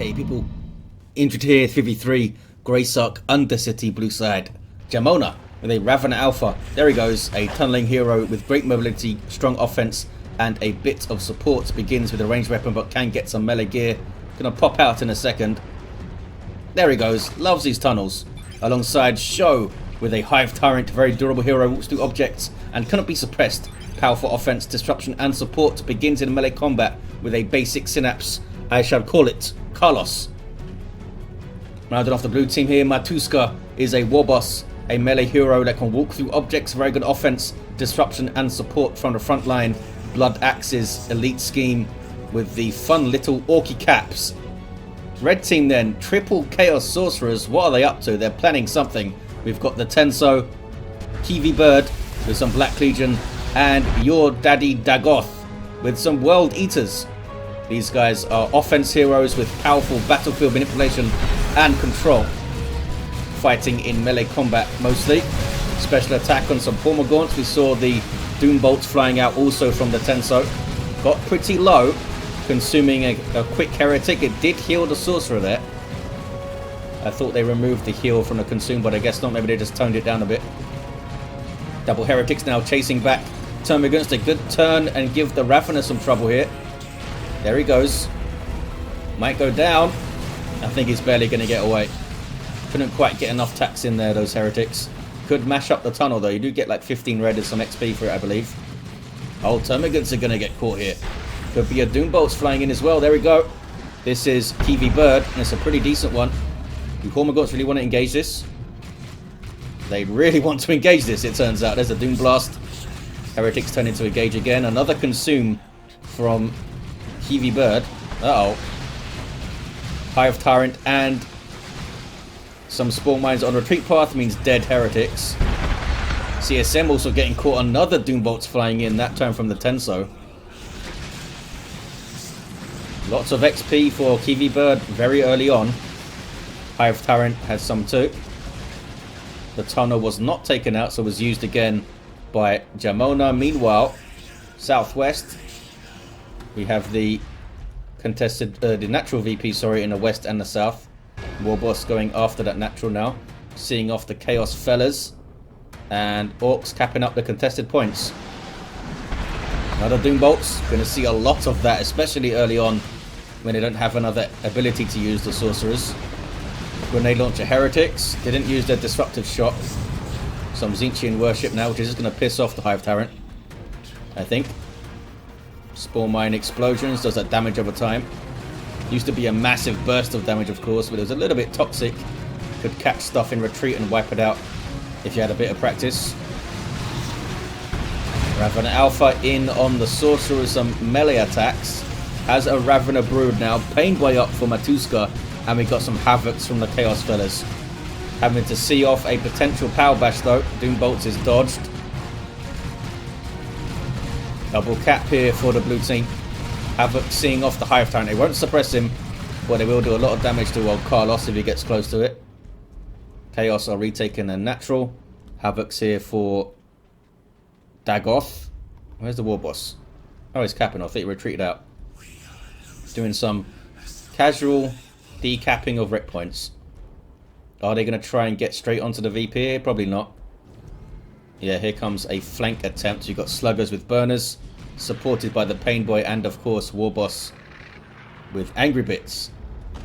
Hey people, injured here, Kivvi 3, Graesark, Undercity, blue side. Jamona with a Ravener Alpha. There he goes, a tunneling hero with great mobility, strong offense, and a bit of support. Begins with a ranged weapon but can get some melee gear. Gonna pop out in a second. There he goes, loves these tunnels. Alongside Scho with a Hive Tyrant, very durable hero, walks through objects and cannot be suppressed. Powerful offense, disruption, and support. Begins in melee combat with a basic synapse. I shall call it Carlos. Rounded off the blue team here, Matouzka is a Warboss, a melee hero that can walk through objects, very good offense, disruption, and support from the front line. Blood Axe's elite scheme with the fun little orky caps. Red team then, triple Chaos Sorcerers. What are they up to? They're planning something. We've got the Tenso, Kivvi Bird with some Black Legion, and UrDaddyDagoth with some World Eaters. These guys are offense heroes with powerful battlefield manipulation and control. Fighting in melee combat mostly. Special attack on some Gaunts. We saw the Doom Bolts flying out also from the Tenso. Got pretty low, consuming a quick heretic. It did heal the Sorcerer there. I thought they removed the heal from the consume, but I guess not. Maybe they just toned it down a bit. Double heretics now chasing back. Termagants, a good turn and give the Ravener some trouble here. There he goes. Might go down. I think he's barely going to get away. Couldn't quite get enough tax in there, those heretics. Could mash up the tunnel though. You do get like 15 red and some XP for it, I believe. Oh, Termagants are going to get caught here. Could be a Doom Bolts flying in as well. There we go. This is Kivvi Bird, and it's a pretty decent one. Do Gaunts really want to engage this? They really want to engage this, it turns out. There's a Doom Blast. Heretics turn into engage again. Another consume from Kivvi Bird. Uh-oh. Hive Tyrant and some spawn mines on retreat path means dead heretics. CSM also getting caught. Another Doom Bolts flying in, that time from the Tenso. Lots of XP for Kivvi Bird very early on. Hive Tyrant has some too. The tunnel was not taken out, so was used again by Jamona. Meanwhile, southwest, we have the contested, the natural VP, sorry, in the west and the south. Warboss going after that natural now, seeing off the Chaos fellas, and Orks capping up the contested points. Another Doom Bolts, going to see a lot of that, especially early on when they don't have another ability to use the Sorcerers. Grenade launcher heretics, didn't use their disruptive shot. Some Tzeentchian worship now, which is just going to piss off the Hive Tyrant, I think. Spawn mine explosions, does that damage over time. Used to be a massive burst of damage, of course, but it was a little bit toxic. Could catch stuff in retreat and wipe it out if you had a bit of practice. Ravener Alpha in on the Sorcerer with some melee attacks. Has a Ravener Brood now. Pain Boy up for Matouzka, and we got some Havocs from the Chaos fellas. Having to see off a potential Power Bash though. Doom Bolts is dodged. Double cap here for the blue team. Havoc seeing off the Hive Tyrant. They won't suppress him, but they will do a lot of damage to old Carlos if he gets close to it. Chaos are retaking a natural. Havoc's here for Dagoth. Where's the Warboss? Oh, he's capping. I think he retreated out. Doing some casual decapping of wreck points. Are they going to try and get straight onto the VP here? Probably not. Yeah, here comes a flank attempt. You've got Sluggers with burners, supported by the Pain Boy and, of course, Warboss with Angry Bits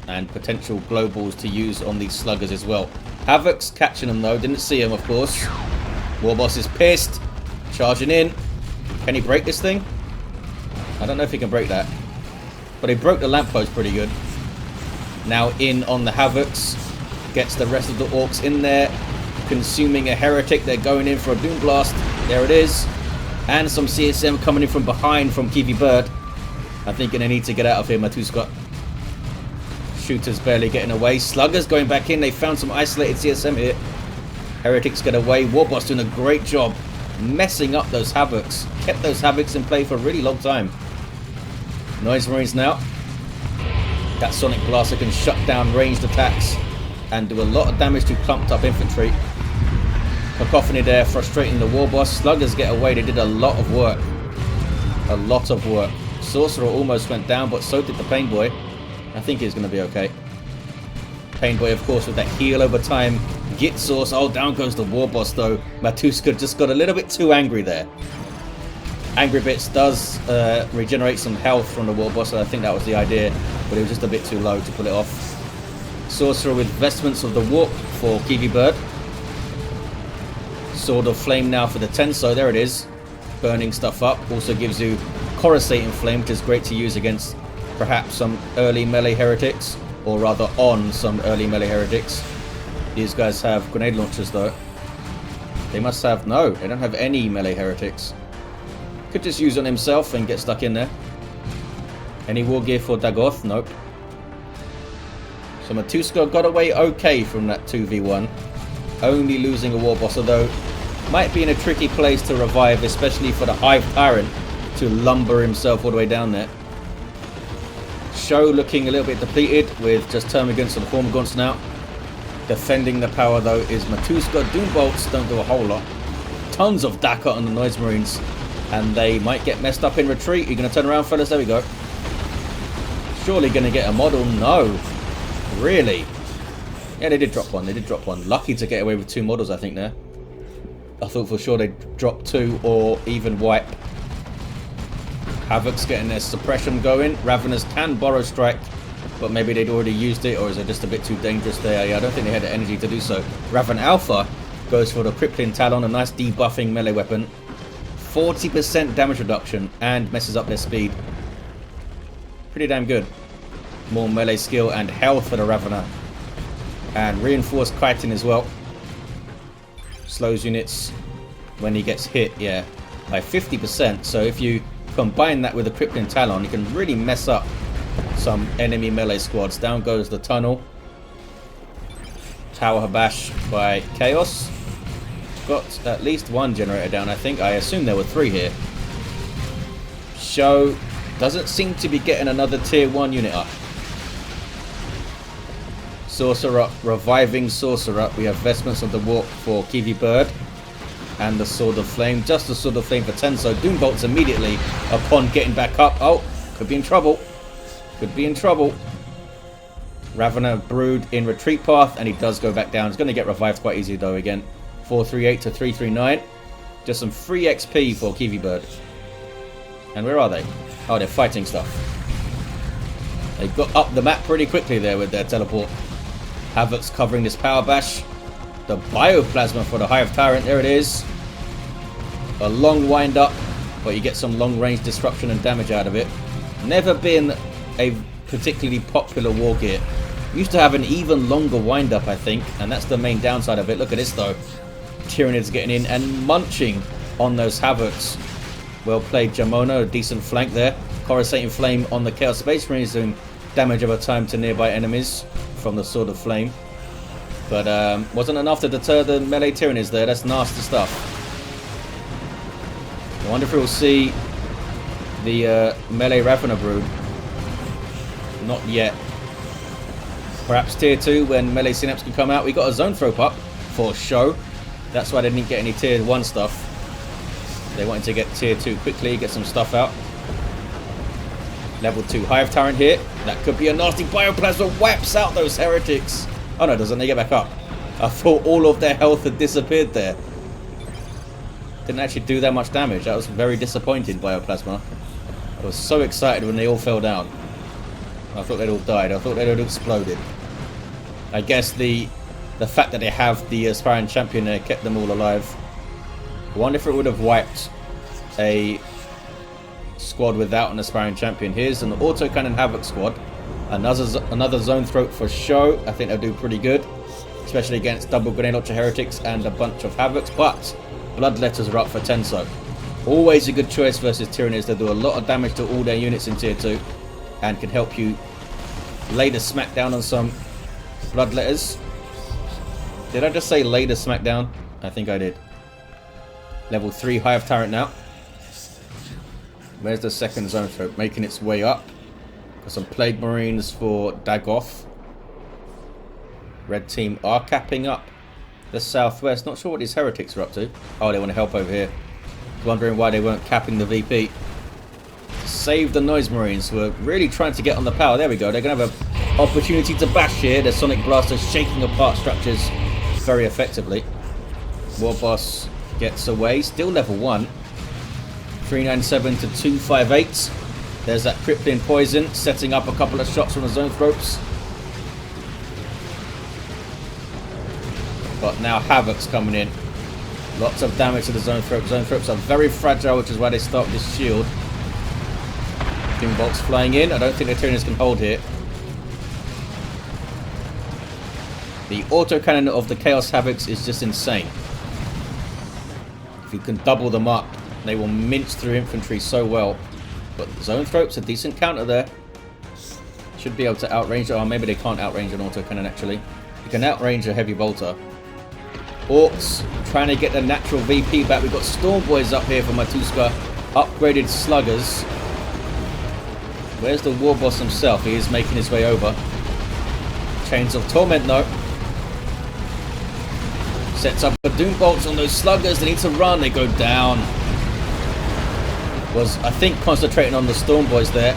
and potential globals to use on these Sluggers as well. Havoc's catching them, though. Didn't see him, of course. Warboss is pissed. Charging in. Can he break this thing? I don't know if he can break that. But he broke the lamppost pretty good. Now in on the Havocs. Gets the rest of the Orks in there. Consuming a heretic. They're going in for a Doom Blast. There it is. And some CSM coming in from behind from Kivvi Bird. I think they need to get out of here, Matouzka. Shooters barely getting away. Sluggers going back in. They found some isolated CSM here. Heretics get away. Warboss doing a great job messing up those Havocs. Kept those Havocs in play for a really long time. Noise Marines now. That Sonic Blaster can shut down ranged attacks and do a lot of damage to clumped up infantry. Cacophony there, frustrating the Warboss. Sluggers get away. They did a lot of work. A lot of work. Sorcerer almost went down, but so did the Pain Boy. I think he's going to be okay. Painboy, of course, with that heal over time. Git source. Oh, down goes the Warboss, though. Matouzka just got a little bit too angry there. Angry Bits does regenerate some health from the Warboss, so I think that was the idea, but it was just a bit too low to pull it off. Sorcerer with Vestments of the Warp for Kivvi Bird. Sword of Flame now for the Tenso. There it is. Burning stuff up. Also gives you Coruscating Flame, which is great to use against perhaps some early melee heretics, or rather on some early melee heretics. These guys have grenade launchers, though. They must have... no, they don't have any melee heretics. Could just use on himself and get stuck in there. Any war gear for Dagoth? Nope. So Matouzka got away okay from that 2v1. Only losing a Warboss, although might be in a tricky place to revive, especially for the Hive Tyrant to lumber himself all the way down there. Scho looking a little bit depleted with just Termagants and Formagants now. Defending the power, though, is Matouzka. Doom Bolts don't do a whole lot. Tons of Dakar on the Noise Marines. And they might get messed up in retreat. You're going to turn around, fellas? There we go. Surely going to get a model? No. Really? Yeah, they did drop one. They did drop one. Lucky to get away with 2 models, I think, there. I thought for sure they'd drop 2 or even wipe. Havoc's getting their suppression going. Raveners can borrow strike, but maybe they'd already used it, or is it just a bit too dangerous there? Yeah, I don't think they had the energy to do so. Raven Alpha goes for the Crippling Talon, a nice debuffing melee weapon. 40% damage reduction and messes up their speed. Pretty damn good. More melee skill and health for the Ravener. And reinforced kiting as well. Slows units when he gets hit, yeah, by 50%. So if you combine that with the Crippling Talon, you can really mess up some enemy melee squads. Down goes the tunnel. Tower Habash by Chaos. Got at least 1 generator down, I think. I assume there were 3 here. Scho doesn't seem to be getting another tier 1 unit up. Sorcerer, reviving Sorcerer. We have Vestments of the Warp for Kivvi Bird. And the Sword of Flame. Just the Sword of Flame for Tenso. Doom Bolts immediately upon getting back up. Oh, could be in trouble. Could be in trouble. Ravener Brood in retreat path, and he does go back down. He's going to get revived quite easily, though, again. 438 to 339. Just some free XP for Kivvi Bird. And where are they? Oh, they're fighting stuff. They got up the map pretty quickly there with their teleport. Havoc's covering this power bash. The bioplasma for the Hive Tyrant. There it is. A long wind up, but you get some long range disruption and damage out of it. Never been a particularly popular war gear. Used to have an even longer wind up, I think, and that's the main downside of it. Look at this, though. Tyranids getting in and munching on those Havocs. Well played, Jamona. A decent flank there. Coruscating Flame on the Chaos Space Marines, doing damage over time to nearby enemies from the Sword of Flame. But wasn't enough to deter the melee Tyranids there. That's nasty stuff. I wonder if we'll see the melee Ravener Brood. Not yet. Perhaps tier 2 when melee Synapse can come out. We got a zone throw up for Scho. That's why they didn't get any tier 1 stuff. They wanted to get tier 2 quickly, get some stuff out. Level 2 Hive Tyrant here. That could be a nasty bioplasma. Wipes out those heretics. Oh no, doesn't. They get back up. I thought all of their health had disappeared there. Didn't actually do that much damage. That was very disappointing, bioplasma. I was so excited when they all fell down. I thought they'd all died. I thought they'd all exploded. I guess the fact that they have the aspiring champion there kept them all alive. I wonder if it would have wiped a squad without an aspiring champion. Here's an autocannon Havoc squad. Another zone throat for Scho. I think they'll do pretty good, especially against double grenade launcher heretics and a bunch of Havocs. But Bloodletters are up for Tenso. Always a good choice versus Tyranids. They do a lot of damage to all their units in tier 2 and can help you lay the smackdown on some Bloodletters. Did I just say lay the smackdown? I think I did. Level 3 Hive Tyrant now. Where's the second zone throat? Making its way up. Got some Plague Marines for Dagoth. Red team are capping up the southwest. Not sure what these heretics are up to. Oh, they want to help over here. Wondering why they weren't capping the VP. save the Noise Marines, who are really trying to get on the power. There we go. They're going to have an opportunity to bash here. The Sonic Blaster shaking apart structures very effectively. Warboss gets away. Still level 1. 397 to 258. There's that crippling poison, setting up a couple of shots from the Zoanthropes. But now Havoc's coming in. Lots of damage to the Zoanthropes. Zoanthropes are very fragile, which is why they start with this shield. Doom bolts flying in. I don't think the Tyranids can hold here. The autocannon of the Chaos Havocs is just insane. If you can double them up, they will mince through infantry so well. But Zoanthropes, a decent counter there. Should be able to outrange. Oh, maybe they can't outrange an autocannon actually. You can outrange a heavy bolter. Orks trying to get the natural VP back. We've got Storm Boys up here for Matouzka. Upgraded sluggers. Where's the Warboss himself? He is making his way over. Chains of Torment though. Sets up a Doom Bolts on those sluggers. They need to run. They go down. Was, I think, concentrating on the Storm Boys there.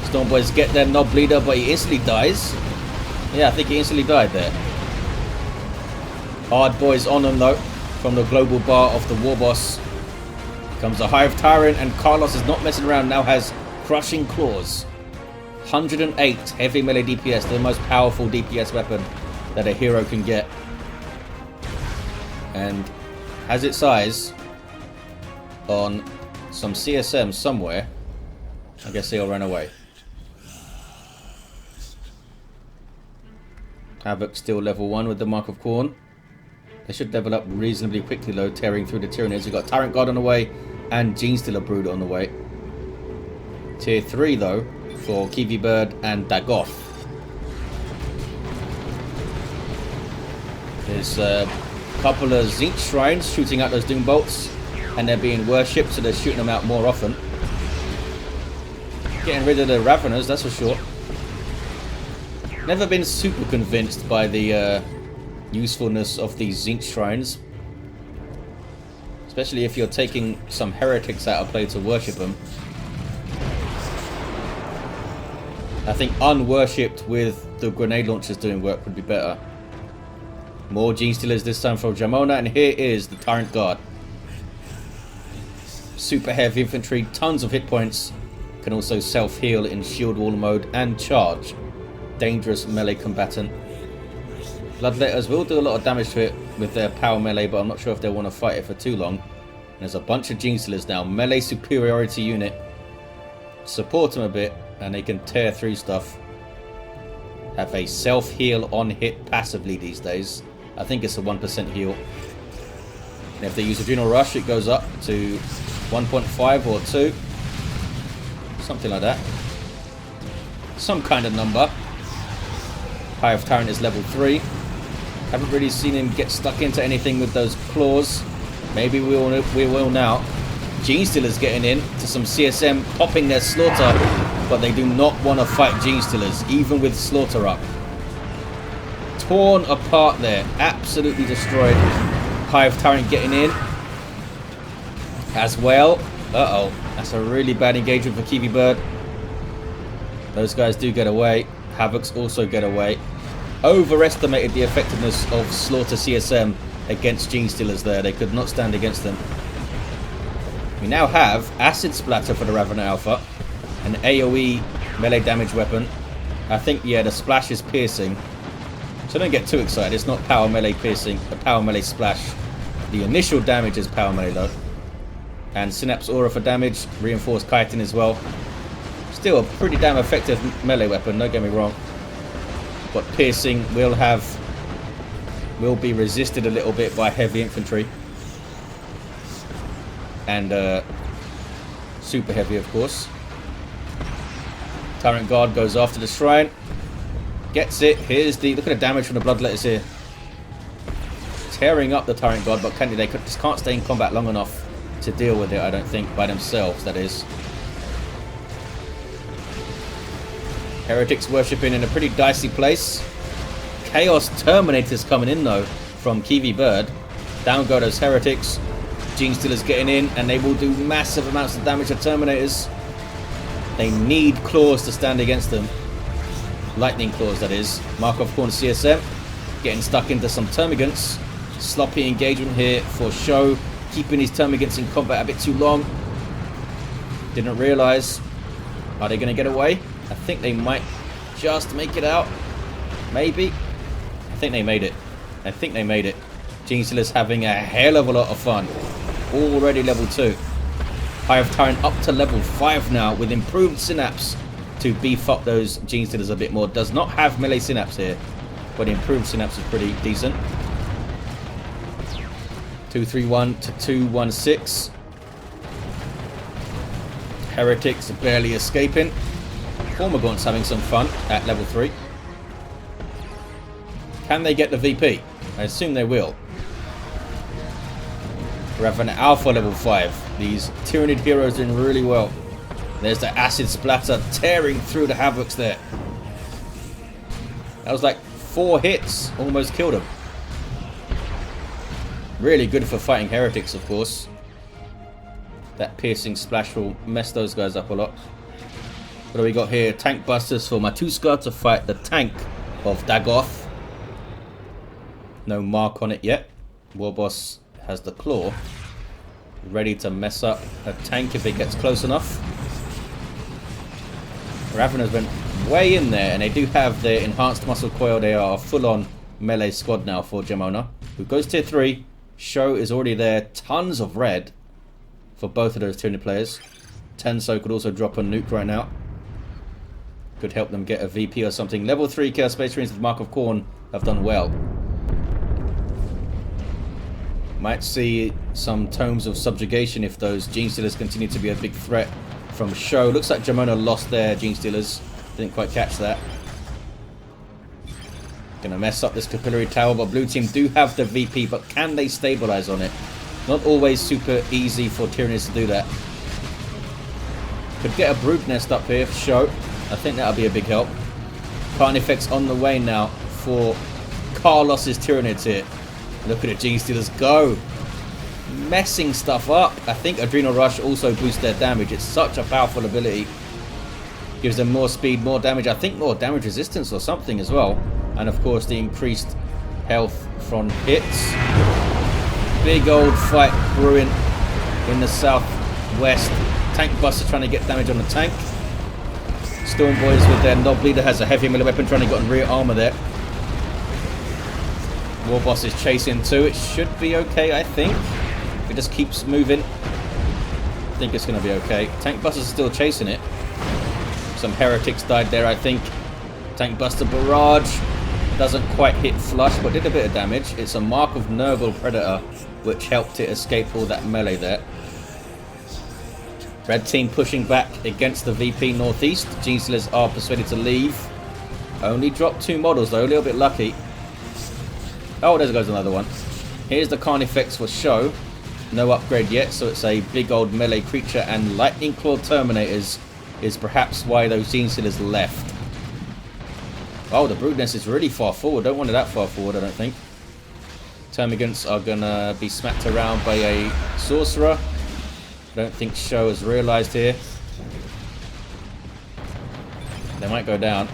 Storm Boys get their Knob Bleeder, but he instantly dies. Yeah, I think he instantly died there. Hard Boys on them though, from the global bar of the Warboss. Comes a Hive Tyrant, and Carlos is not messing around, now has Crushing Claws. 108 heavy melee DPS, the most powerful DPS weapon that a hero can get. And has its eyes on some CSM somewhere. I guess he'll run away. Havoc still level 1 with the Mark of Khorne. They should level up reasonably quickly though, tearing through the Tyranids. We've got Tyrant God on the way and Genestealer Brood on the way. Tier 3 though for Kivvi Bird and Dagoth. There's a couple of Zinc Shrines shooting out those Doom Bolts, and they're being worshipped, so they're shooting them out more often. Getting rid of the Raveners, that's for sure. Never been super convinced by the usefulness of these Zinc Shrines. Especially if you're taking some heretics out of play to worship them. I think unworshipped with the grenade launchers doing work would be better. More Genestealers this time from Jamona, and here is the Tyrant Guard. Super heavy infantry, tons of hit points. Can also self-heal in shield wall mode and charge. Dangerous melee combatant. Bloodletters will do a lot of damage to it with their power melee, but I'm not sure if they want to fight it for too long. And there's a bunch of Genestealers now. Melee superiority unit. Support them a bit, and they can tear through stuff. Have a self-heal on hit passively these days. I think it's a 1% heal. And if they use Adrenal Rush, it goes up to 1.5 or 2. Something like that. Some kind of number. Hive Tyrant is level 3. Haven't really seen him get stuck into anything with those claws. Maybe we will now. Genestealers getting in to some CSM, popping their Slaughter, but they do not want to fight Genestealers, even with Slaughter up. Torn apart there, absolutely destroyed. Hive Tyrant getting in as well. Uh-oh, that's a really bad engagement for Kivvi Bird. Those guys do get away. Havocs also get away. Overestimated the effectiveness of Slaughter CSM against Genestealers there. They could not stand against them. We now have Acid Splatter for the Ravener Alpha. An AoE melee damage weapon. I think, yeah, the splash is piercing. So don't get too excited. It's not power melee piercing, a power melee splash. The initial damage is power melee though. And Synapse Aura for damage. Reinforced Chitin as well. Still a pretty damn effective melee weapon, don't get me wrong. But piercing will be resisted a little bit by heavy infantry. And super heavy, of course. Tyrant Guard goes after the shrine. Gets it. Here's the... Look at the damage from the Bloodletters here. Tearing up the Tyrant Guard, but they just can't stay in combat long enough to deal with it, I don't think, by themselves, that is. Heretics worshipping in a pretty dicey place. Chaos Terminators coming in, though, from Kivvi Bird. Down go those Heretics. Genestealers getting in, and they will do massive amounts of damage to Terminators. They need claws to stand against them. Lightning claws, that is. Markov Corn CSM getting stuck into some termagants. Sloppy engagement here for Scho, keeping his termagants in combat a bit too long. Didn't realise. Are they going to get away? I think they might just make it out. Maybe. I think they made it. I think they made it. Genestealer's having a hell of a lot of fun. Already level 2. Hive Tyrant up to level 5 now with improved synapse to beef up those Genestealers a bit more. Does not have melee synapse here, but improved synapse is pretty decent. 231 to 216. Heretics are barely escaping. Formagaunt's having some fun at level 3. Can they get the VP? I assume they will. We have an Alpha level 5. These Tyranid heroes doing really well. There's the acid splatter tearing through the Havocs there. That was like 4 hits. Almost killed him. Really good for fighting heretics, of course. That piercing splash will mess those guys up a lot. What do we got here? Tank busters for Matouzka to fight the tank of Dagoth. No mark on it yet. Warboss has the claw. Ready to mess up a tank if it gets close enough. Ravener's went way in there, and they do have their enhanced muscle coil. They are a full-on melee squad now for Jamona, who goes tier 3. Scho is already there. Tons of red for both of those Tyranid players. Tenso could also drop a nuke right now. Could help them get a VP or something. Level 3 Chaos Space Marines with Mark of Khorne have done well. Might see some tomes of subjugation if those Genestealers continue to be a big threat from Scho. Looks like Jamona lost their Genestealers. Didn't quite catch that. Gonna mess up this capillary tower, but blue team do have the VP, but can they stabilize on it? Not always super easy for Tyranids to do that. Could get a brood nest up here for Scho. I think that'll be a big help. Carnifex on the way now for Carlos's Tyranids here. Look at the Genestealers go. Messing stuff up. I think Adrenal Rush also boosts their damage. It's such a powerful ability. Gives them more speed, more damage. I think more damage resistance or something as well. And of course the increased health from hits. Big old fight brewing in the southwest. Tank Buster trying to get damage on the tank. Storm Boys with their Knob Leader has a heavy melee weapon trying to get on rear armor there. Warboss is chasing too. It should be okay, I think. If it just keeps moving, I think it's going to be okay. Tank Buster's still chasing it. Some heretics died there, I think. Tank Buster barrage doesn't quite hit flush, but did a bit of damage. It's a Mark of Nurgle Predator, which helped it escape all that melee there. Red team pushing back against the VP northeast. Genestealers are persuaded to leave. Only dropped 2 models though, a little bit lucky. Oh, there goes another one. Here's the Carnifex for Scho. No upgrade yet, so it's a big old melee creature, and Lightning Claw Terminators is perhaps why those Genestealers left. Oh, the Brood Nest is really far forward. Don't want it that far forward, I don't think. Termagants are going to be smacked around by a Sorcerer. I don't think Scho has realised here. They might go down.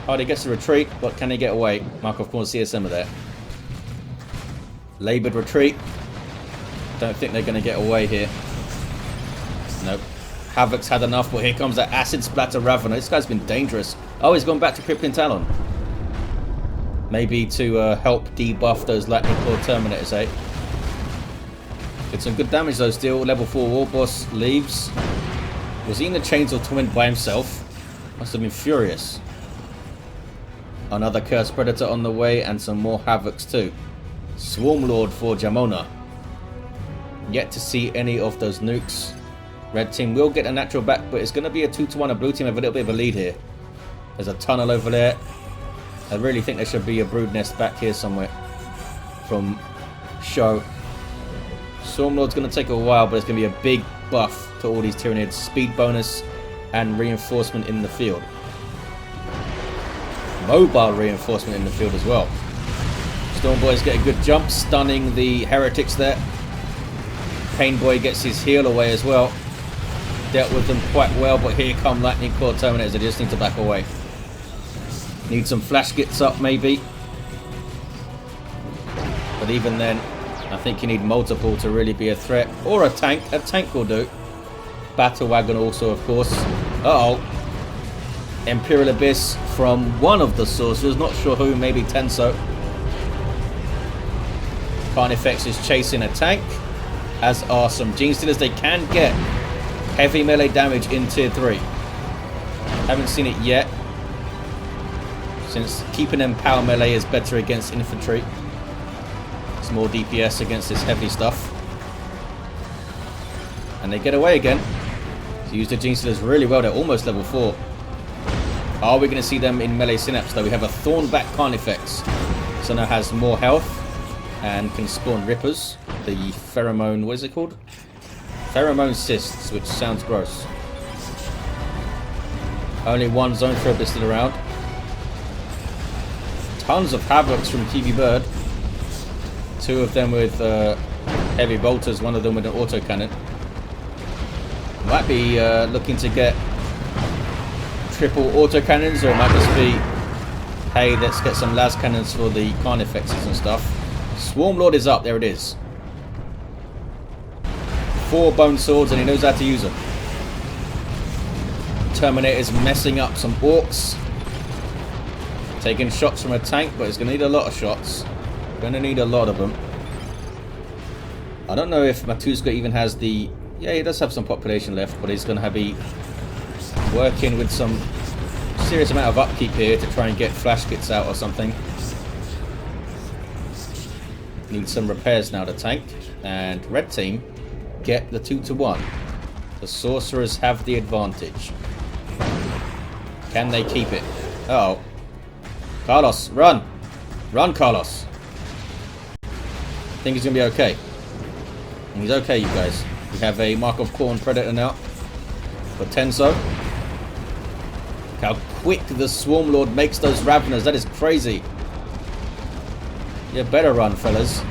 Oh, he gets to retreat, but can they get away? Mark of Khorne CSM are there. Laboured retreat. Don't think they're going to get away here. Nope. Havoc's had enough, but here comes that acid splatter Ravener. This guy's been dangerous. Oh, he's gone back to Crippling Talon. Maybe to help debuff those Lightning Claw Terminators, eh? Did some good damage though still. Level 4 Warboss leaves. Was he in the Chainsaw Torment by himself? Must have been furious. Another Cursed Predator on the way, and some more Havocs too. Swarmlord for Jamona. Yet to see any of those nukes. Red team will get a natural back, but it's going to be a 2-1. A blue team have a little bit of a lead here. There's a tunnel over there. I really think there should be a brood nest back here somewhere from Scho. Swarmlord's going to take a while, but it's going to be a big buff to all these Tyranids. Speed bonus and reinforcement in the field. Mobile reinforcement in the field as well. Storm Boys get a good jump, stunning the heretics there. Pain Boy gets his heal away as well. dealt with them quite well, but here come Lightning Claw Terminators. They just need to back away. Need some flash gits up, maybe. But even then, I think you need multiple to really be a threat. Or a tank. A tank will do. Battle Wagon also, of course. Uh-oh. Imperial Abyss from one of the Sorcerers. Not sure who. Maybe Tenso. Carnifex is chasing a tank. As are some Gene Stealers. They can get heavy melee damage in tier 3. Haven't seen it yet. Since keeping them power melee is better against infantry. It's more DPS against this heavy stuff. And they get away again. So use the Gene Stealers really well. They're almost level 4. Are we going to see them in melee synapse though? We have a Thornback Carnifex. So now has more health. And can spawn Rippers. The pheromone, what is it called? Pheromone Cysts, which sounds gross. Only one Zone Thrower still around. Tons of Havocs from Kivvi Bird. 2 of them with heavy bolters, 1 of them with an autocannon. Might be looking to get triple autocannons, or it might just be, hey, let's get some las cannons for the Carnifexes and stuff. Swarmlord is up, there it is. 4 bone swords and he knows how to use them. Terminator's messing up some Orks. Taking shots from a tank, but it's going to need a lot of shots. Going to need a lot of them. I don't know if Matouzka even has the... Yeah, he does have some population left, but he's going to be working with some serious amount of upkeep here to try and get flash kits out or something. Need some repairs now to tank. And red team get the 2-1. The Sorcerers have the advantage. Can they keep it? Uh oh. Carlos, run! Run, Carlos! I think he's going to be okay. And he's okay, you guys. We have a Mark of Corn Predator now. For Tenso. Look how quick the Swarmlord makes those Raveners. That is crazy. You better run, fellas.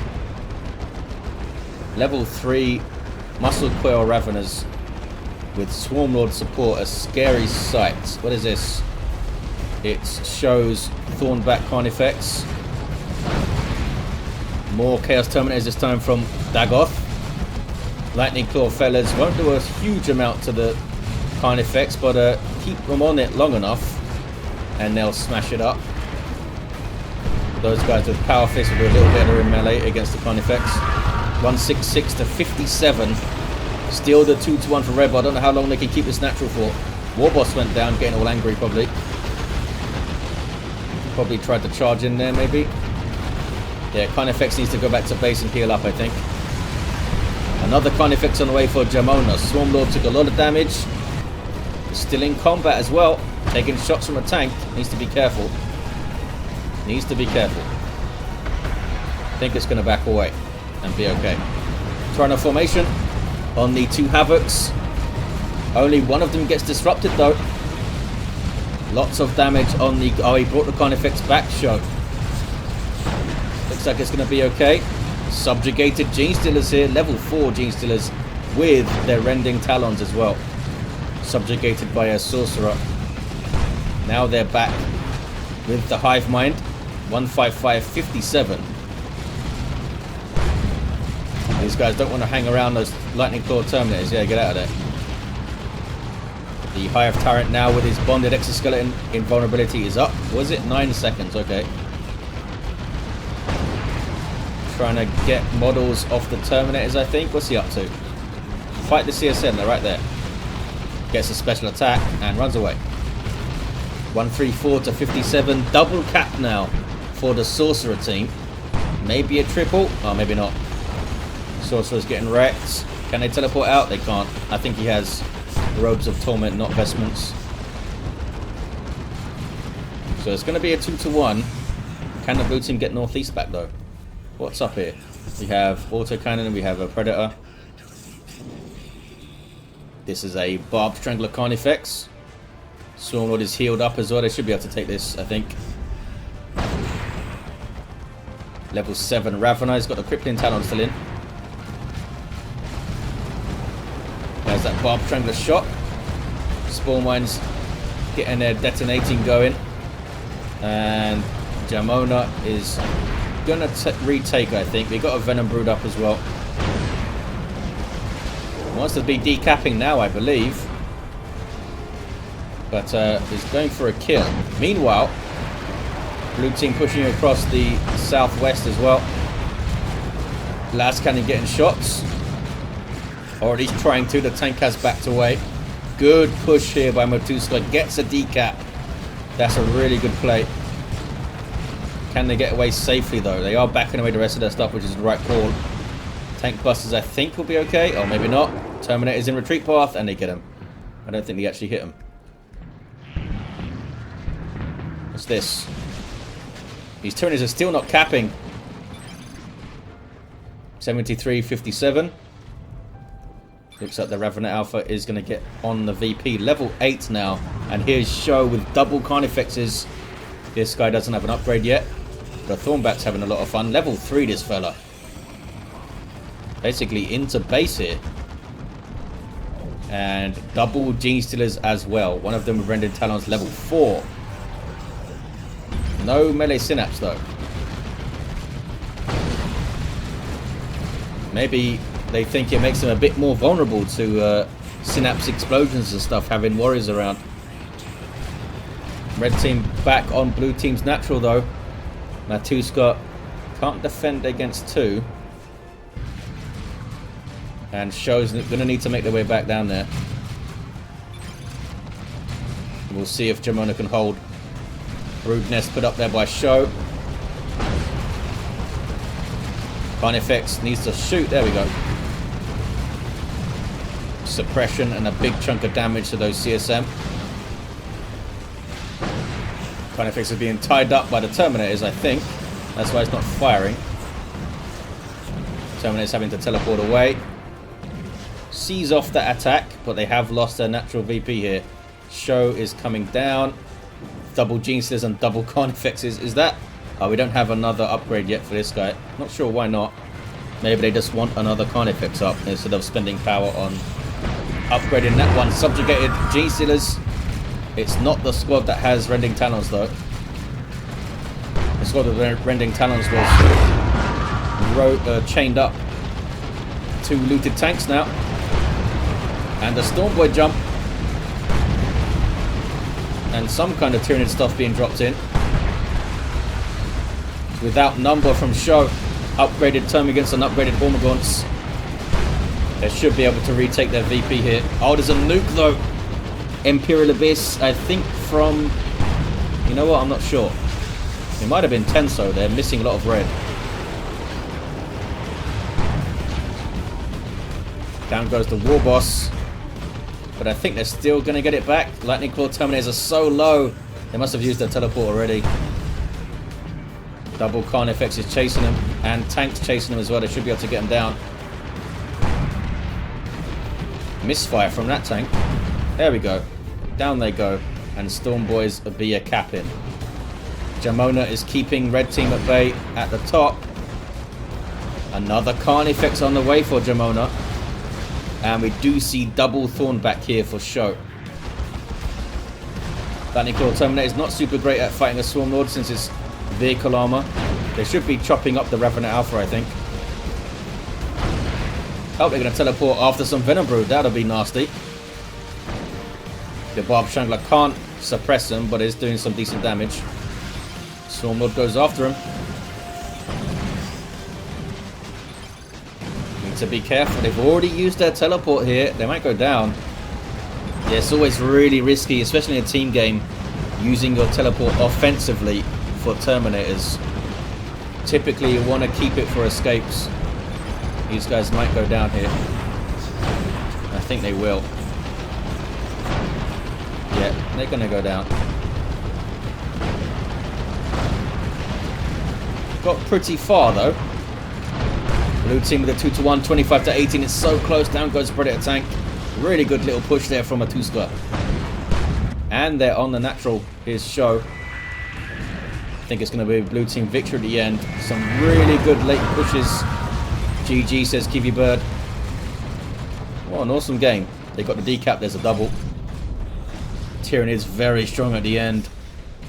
Level 3 Muscle Quail Raveners with Swarmlord support, a scary sight. What is this? It shows Thornback Carnifex. More Chaos Terminators this time from Dagoth. Lightning Claw fellas won't do a huge amount to the Carnifex, but keep them on it long enough and they'll smash it up. Those guys with Power Fist will do a little better in melee against the Carnifex. 166 to 57. Still the 2-1 for Red, but I don't know how long they can keep this natural for. Warboss went down, getting all angry probably. Probably tried to charge in there maybe. Yeah, Carnifex needs to go back to base and heal up, I think. Another Carnifex on the way for Jamona. Swarmlord took a lot of damage. Still in combat as well. Taking shots from a tank. Needs to be careful. Needs to be careful. I think it's going to back away and be okay. Trying a formation on the 2 Havocs. Only one of them gets disrupted though. Lots of damage on the... Oh, he brought the Carnifex back, Scho. Looks like it's going to be okay. Subjugated Gene Stealers here. Level 4 Gene Stealers with their Rending Talons as well. Subjugated by a Sorcerer. Now they're back with the Hive Mind. 155-57. These guys don't want to hang around those Lightning Claw Terminators. Yeah, get out of there. The Hive Tyrant now with his bonded exoskeleton invulnerability is up. Was it 9 seconds? Okay. Trying to get models off the Terminators, I think. What's he up to? Fight the CSN. They're right there. Gets a special attack and runs away. 134 to 57. Double cap now for the Sorcerer team. Maybe a triple. Oh, maybe not. Sorcerer's getting wrecked. Can they teleport out? They can't. I think he has Robes of Torment, not Vestments. So it's going to be a 2-1. Can the blue team get Northeast back though? What's up here? We have Autocannon and we have a Predator. This is a Barbed Strangler Carnifex. Swarmlord is healed up as well. They should be able to take this, I think. Level 7 Ravena. He's got the Crippling Talon still in. Has There's that Barb Strangler shot. Spawn mines getting their detonating going. And Jamona is gonna retake, I think. We got a Venom Brood up as well. Wants to be decapping now, I believe. But is going for a kill. Meanwhile, blue team pushing across the southwest as well. Last cannon getting shots. Or at least trying to. The tank has backed away. Good push here by Matouzka. Gets a decap. That's a really good play. Can they get away safely though? They are backing away the rest of their stuff, which is the right call. Tank busters I think will be okay. Or maybe not. Terminator's in retreat path and they get him. I don't think they actually hit him. What's this? These Tyranids are still not capping. 73-57. Looks like the Ravener Alpha is going to get on the VP. Level 8 now. And here's Scho with double Carnifexes. This guy doesn't have an upgrade yet. But Thornback's having a lot of fun. Level 3 this fella. Basically into base here. And double Gene Stealers as well. One of them with Rendered Talons level 4. No melee synapse though. Maybe they think it makes them a bit more vulnerable to synapse explosions and stuff, having warriors around. Red team back on blue team's natural though. Matouzka can't defend against 2. And Scho's going to need to make their way back down there. We'll see if Jamona can hold. Brood nest put up there by Scho. Carnifex needs to shoot. There we go. Suppression and a big chunk of damage to those CSM. Carnifex is being tied up by the Terminators, I think. That's why it's not firing. Terminators having to teleport away. Seize off that attack, but they have lost their natural VP here. Scho is coming down. Double Gene Stealers and double Carnifexes. Is that... Oh, we don't have another upgrade yet for this guy. Not sure why not. Maybe they just want another Carnifex up instead of spending power on upgrading that one. Subjugated Gene Stealers. It's not the squad that has Rending Talons though. The squad of Rending Talons was chained up. 2 looted tanks now. And a Stormboy jump. And some kind of Tyranid stuff being dropped in. Without number from Scho. Upgraded Term against an upgraded Hormagaunts. They should be able to retake their VP here. Oh, there's a nuke though. Imperial Abyss, I think from... You know what, I'm not sure. It might have been Tenso. They're missing a lot of red. Down goes the Warboss. But I think they're still going to get it back. Lightning Claw Terminators are so low. They must have used their teleport already. Double Carnifex is chasing them. And tanks chasing them as well. They should be able to get them down. Misfire from that tank. There we go. Down they go. And Stormboys are be a cap-in. Jamona is keeping red team at bay at the top. Another Carnifex on the way for Jamona. And we do see double Thornback here for Scho. Lightning Claw Terminator is not super great at fighting a Swarm Lord since it's vehicle armor. They should be chopping up the Ravener Alpha, I think. Oh, they're going to teleport after some Venom Brood. That'll be nasty. The Barb Strangler can't suppress them, but is doing some decent damage. Swarm Lord goes after him. To be careful. They've already used their teleport here. They might go down. Yeah, it's always really risky, especially in a team game, using your teleport offensively for Terminators. Typically, you want to keep it for escapes. These guys might go down here. I think they will. Yeah, they're going to go down. Got pretty far, though. Blue team with a 2-to-1, 25-18. It's so close. Down goes Predator tank. Really good little push there from Matouzka. And they're on the natural. Here's Scho. I think it's going to be a blue team victory at the end. Some really good late pushes. GG, says Kivvi Bird. What an awesome game. They got the decap, there's a double. Tyranids very strong at the end.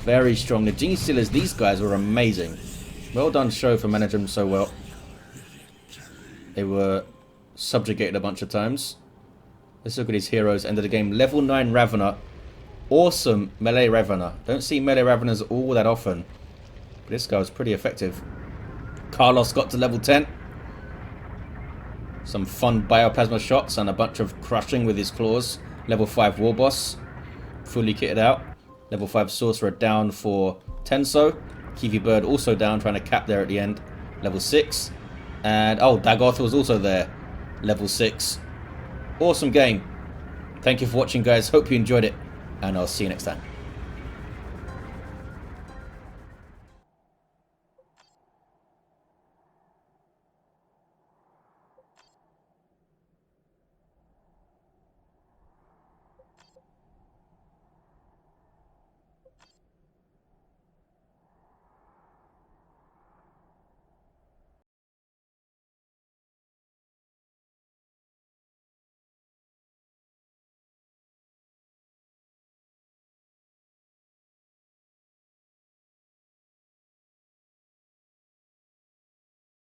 Very strong. The Gene Stealers, these guys were amazing. Well done, Scho, for managing them so well. They were subjugated a bunch of times. Let's look at his heroes. End of the game. Level 9 Ravener. Awesome melee Ravener. Don't see melee Raveners all that often. But this guy was pretty effective. Carlos got to level 10. Some fun bioplasma shots and a bunch of crushing with his claws. Level 5 Warboss. Fully kitted out. Level 5 Sorcerer down for Tenso. Kivvi Bird also down, trying to cap there at the end. Level 6. And, oh, Dagoth was also there. Level 6. Awesome game. Thank you for watching, guys. Hope you enjoyed it. And I'll see you next time.